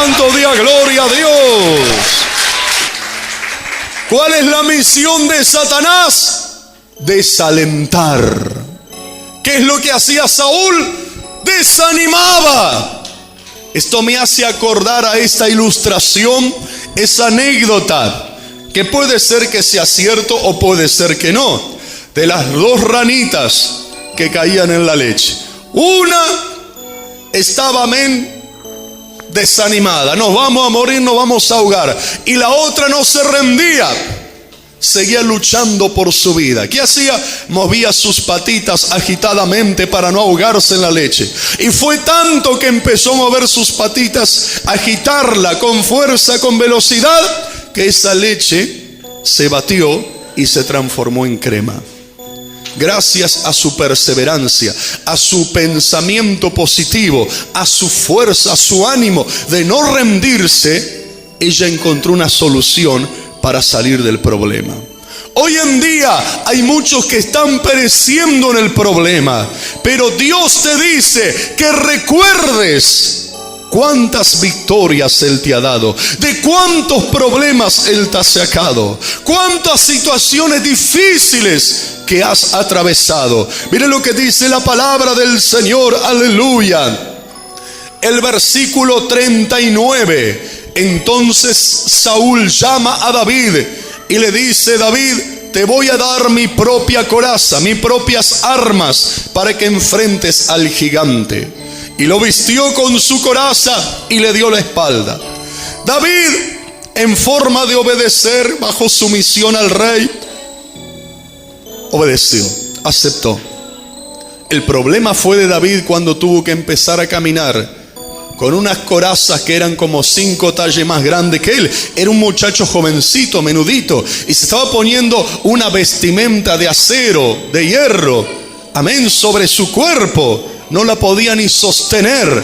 ¿Cuánto día gloria a Dios? ¿Cuál es la misión de Satanás? Desalentar. ¿Qué es lo que hacía Saúl? Desanimaba. Esto me hace acordar a esta ilustración, esa anécdota, que puede ser que sea cierto o puede ser que no, de las dos ranitas que caían en la leche. Una estaba desanimada, nos vamos a morir, nos vamos a ahogar. Y la otra no se rendía, seguía luchando por su vida. ¿Qué hacía? Movía sus patitas agitadamente para no ahogarse en la leche. Y fue tanto que empezó a mover sus patitas, agitarla con fuerza, con velocidad, que esa leche se batió y se transformó en crema. Gracias a su perseverancia, a su pensamiento positivo, a su fuerza, a su ánimo de no rendirse, ella encontró una solución para salir del problema. Hoy en día hay muchos que están pereciendo en el problema, pero Dios te dice que recuerdes cuántas victorias Él te ha dado, de cuántos problemas Él te ha sacado, cuántas situaciones difíciles que has atravesado. Mire lo que dice la palabra del Señor, aleluya. El versículo 39. Entonces Saúl llama a David y le dice: David, te voy a dar mi propia coraza, mis propias armas, para que enfrentes al gigante. Y lo vistió con su coraza y le dio la espalda. David, en forma de obedecer, bajo sumisión al rey, obedeció, aceptó. El problema fue de David cuando tuvo que empezar a caminar con unas corazas que eran como 5 tallas más grandes que él. Era un muchacho jovencito, menudito, y se estaba poniendo una vestimenta de acero, de hierro, amén, sobre su cuerpo. No la podía ni sostener.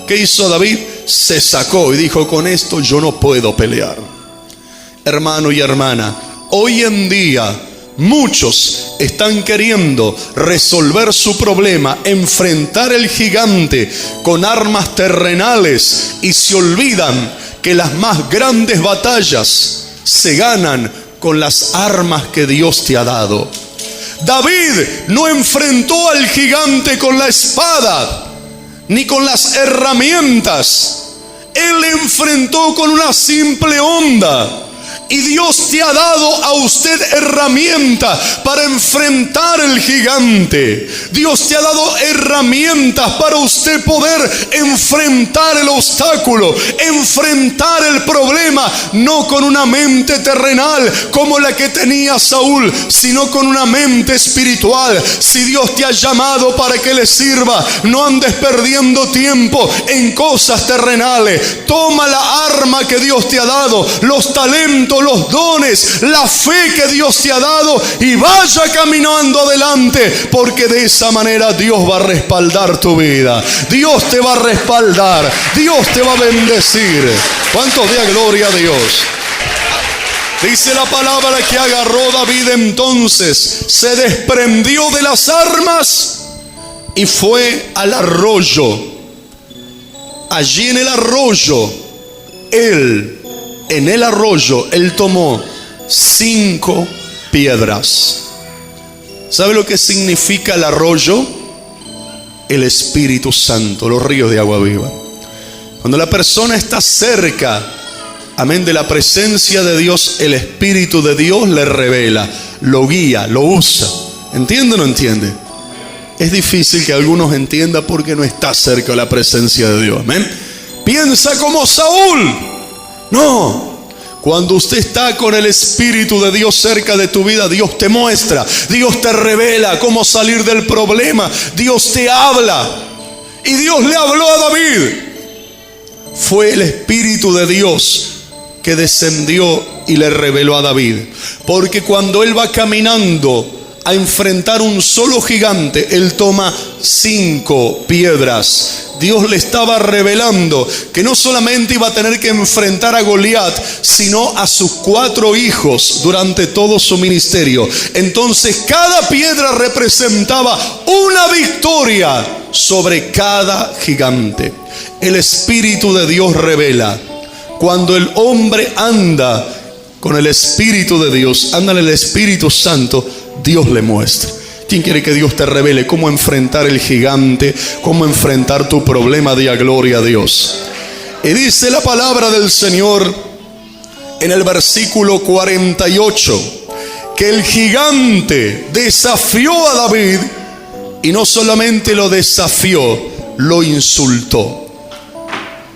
¿Qué hizo David? Se sacó y dijo: con esto yo no puedo pelear. Hermano y hermana, hoy en día muchos están queriendo resolver su problema, enfrentar el gigante con armas terrenales, y se olvidan que las más grandes batallas se ganan con las armas que Dios te ha dado. David no enfrentó al gigante con la espada ni con las herramientas. Él enfrentó con una simple onda. Y Dios te ha dado a usted herramientas para enfrentar el gigante. Dios te ha dado herramientas para usted poder enfrentar el obstáculo, enfrentar el problema, no con una mente terrenal como la que tenía Saúl, sino con una mente espiritual. Si Dios te ha llamado para que le sirva, no andes perdiendo tiempo en cosas terrenales. Toma la arma que Dios te ha dado, los talentos, los dones, la fe que Dios te ha dado, y vaya caminando adelante, porque de esa manera Dios va a respaldar tu vida. Dios te va a respaldar, Dios te va a bendecir. ¿Cuántos días gloria a Dios? Dice la palabra que agarró David entonces, se desprendió de las armas y fue al arroyo. Allí en el arroyo, él tomó 5 piedras. ¿Sabe lo que significa el arroyo? El Espíritu Santo, los ríos de agua viva. Cuando la persona está cerca, amén, de la presencia de Dios, el Espíritu de Dios le revela, lo guía, lo usa. ¿Entiende o no entiende? Es difícil que algunos entiendan porque no está cerca de la presencia de Dios. Amén. Piensa como Saúl. No. Cuando usted está con el Espíritu de Dios cerca de tu vida, Dios te muestra, Dios te revela cómo salir del problema. Dios te habla. Y Dios le habló a David. Fue el Espíritu de Dios que descendió y le reveló a David. Porque cuando él va caminando a enfrentar un solo gigante, él toma 5 piedras. Dios le estaba revelando que no solamente iba a tener que enfrentar a Goliat, sino a sus 4 hijos durante todo su ministerio. Entonces cada piedra representaba una victoria sobre cada gigante. El Espíritu de Dios revela. Cuando el hombre anda con el Espíritu de Dios, anda en el Espíritu Santo, Dios le muestra. ¿Quién quiere que Dios te revele cómo enfrentar el gigante, cómo enfrentar tu problema? Día gloria a Dios. Y dice la palabra del Señor en el versículo 48, que el gigante desafió a David, y no solamente lo desafió, lo insultó.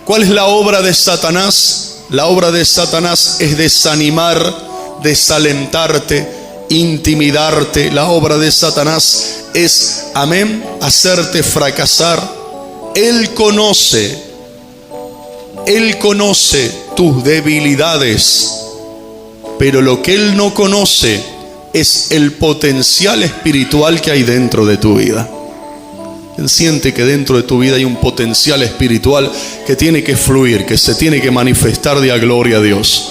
¿Cuál es la obra de Satanás? La obra de Satanás es desanimar, desalentarte, intimidarte. La obra de Satanás es, amén, hacerte fracasar. Él conoce tus debilidades, pero lo que Él no conoce es el potencial espiritual que hay dentro de tu vida. Él siente que dentro de tu vida hay un potencial espiritual que tiene que fluir, que se tiene que manifestar. De a gloria a Dios.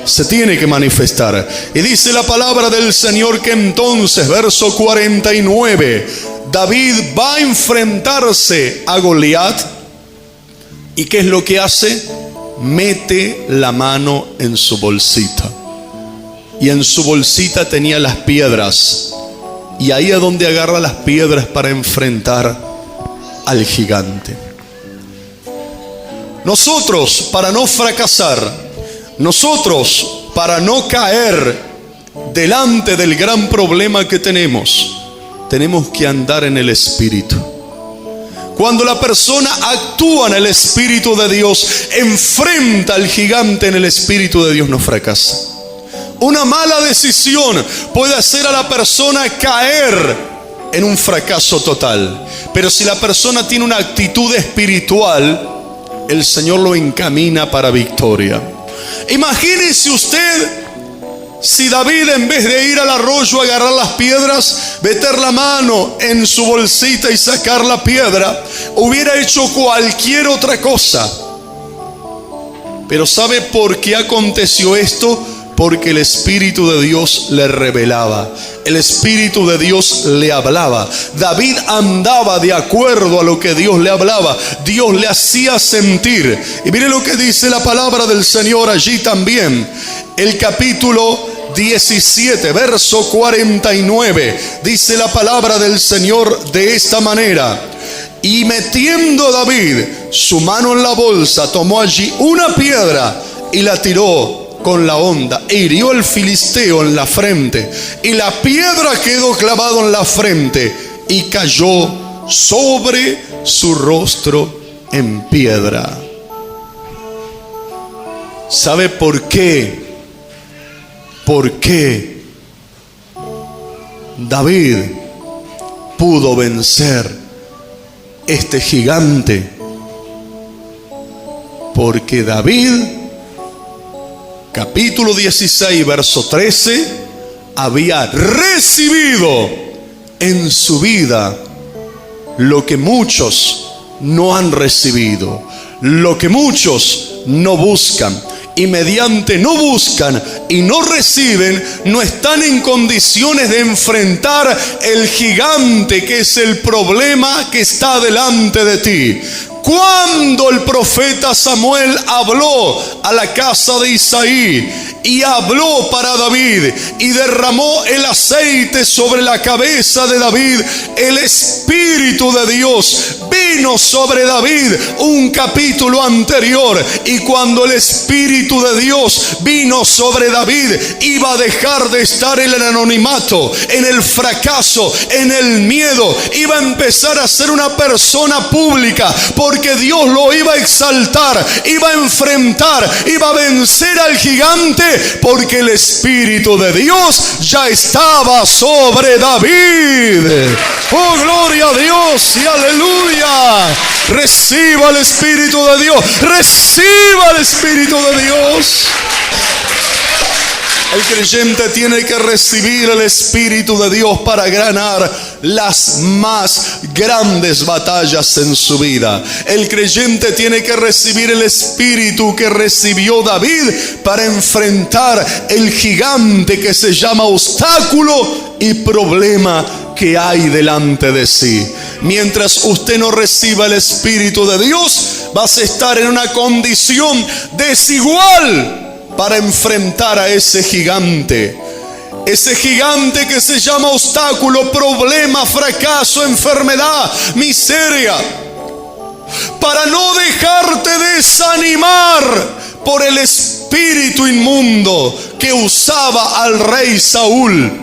Se tiene que manifestar. Y dice la palabra del Señor que entonces, verso 49, David va a enfrentarse a Goliat. ¿Y qué es lo que hace? Mete la mano en su bolsita. Y en su bolsita tenía las piedras. Y ahí es donde agarra las piedras para enfrentar al gigante. Nosotros, para no fracasar, nosotros, para no caer delante del gran problema que tenemos que andar en el Espíritu. Cuando la persona actúa en el Espíritu de Dios, enfrenta al gigante en el Espíritu de Dios, no fracasa. Una mala decisión puede hacer a la persona caer en un fracaso total. Pero si la persona tiene una actitud espiritual, el Señor lo encamina para victoria. Imagínese usted si David, en vez de ir al arroyo a agarrar las piedras, meter la mano en su bolsita y sacar la piedra, hubiera hecho cualquier otra cosa. Pero ¿sabe por qué aconteció esto? Porque el Espíritu de Dios le revelaba. El Espíritu de Dios le hablaba. David andaba de acuerdo a lo que Dios le hablaba. Dios le hacía sentir. Y mire lo que dice la palabra del Señor allí también. El capítulo 17, verso 49. Dice la palabra del Señor de esta manera. Y metiendo David su mano en la bolsa, tomó allí una piedra y la tiró con la honda, e hirió al filisteo en la frente, y la piedra quedó clavada en la frente y cayó sobre su rostro en piedra. ¿Sabe por qué? ¿Por qué David pudo vencer este gigante? Porque David, capítulo 16, verso 13, había recibido en su vida lo que muchos no han recibido, lo que muchos no buscan. Y mediante no buscan y no reciben, no están en condiciones de enfrentar el gigante que es el problema que está delante de ti. Cuando el profeta Samuel habló a la casa de Isaí y habló para David y derramó el aceite sobre la cabeza de David, el Espíritu de Dios vino sobre David un capítulo anterior. Y cuando el Espíritu de Dios vino sobre David, iba a dejar de estar en el anonimato, en el fracaso, en el miedo. Iba a empezar a ser una persona pública, porque Dios lo iba a exaltar, iba a enfrentar, iba a vencer al gigante, porque el Espíritu de Dios ya estaba sobre David. Oh, gloria a Dios y aleluya. Reciba el Espíritu de Dios, reciba el Espíritu de Dios. El creyente tiene que recibir el Espíritu de Dios para ganar las más grandes batallas en su vida. El creyente tiene que recibir el Espíritu que recibió David para enfrentar el gigante que se llama obstáculo y problema que hay delante de sí. mientras usted no reciba el Espíritu de Dios, vas a estar en una condición desigual para enfrentar a ese gigante. Ese gigante que se llama obstáculo, problema, fracaso, enfermedad, miseria. Para no dejarte desanimar por el espíritu inmundo que usaba al rey Saúl.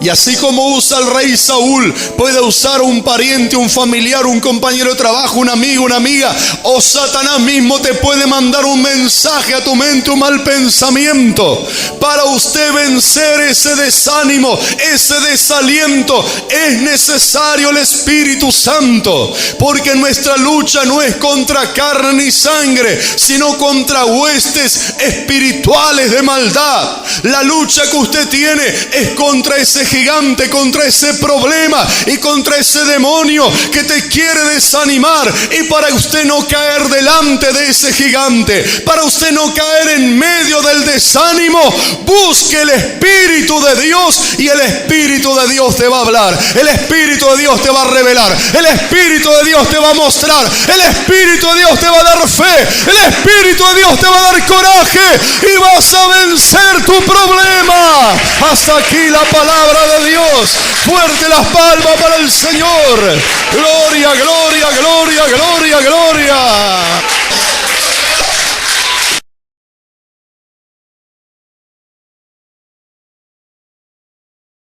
Y así como usa al rey Saúl, puede usar a un pariente, un familiar, un compañero de trabajo, un amigo, una amiga, o Satanás mismo te puede mandar un mensaje a tu mente, un mal pensamiento. Para usted vencer ese desánimo, ese desaliento, es necesario el Espíritu Santo, porque nuestra lucha no es contra carne ni sangre, sino contra huestes espirituales de maldad. La lucha que usted tiene es contra ese gigante, contra ese problema y contra ese demonio que te quiere desanimar. Y para usted no caer delante de ese gigante, para usted no caer en medio del desánimo, busque el Espíritu de Dios, y el Espíritu de Dios te va a hablar, el Espíritu de Dios te va a revelar, el Espíritu de Dios te va a mostrar, el Espíritu de Dios te va a dar fe, el Espíritu de Dios te va a dar coraje y vas a vencer tu problema. Hasta aquí la palabra de Dios. Fuerte las palmas para el Señor. Gloria, gloria, gloria.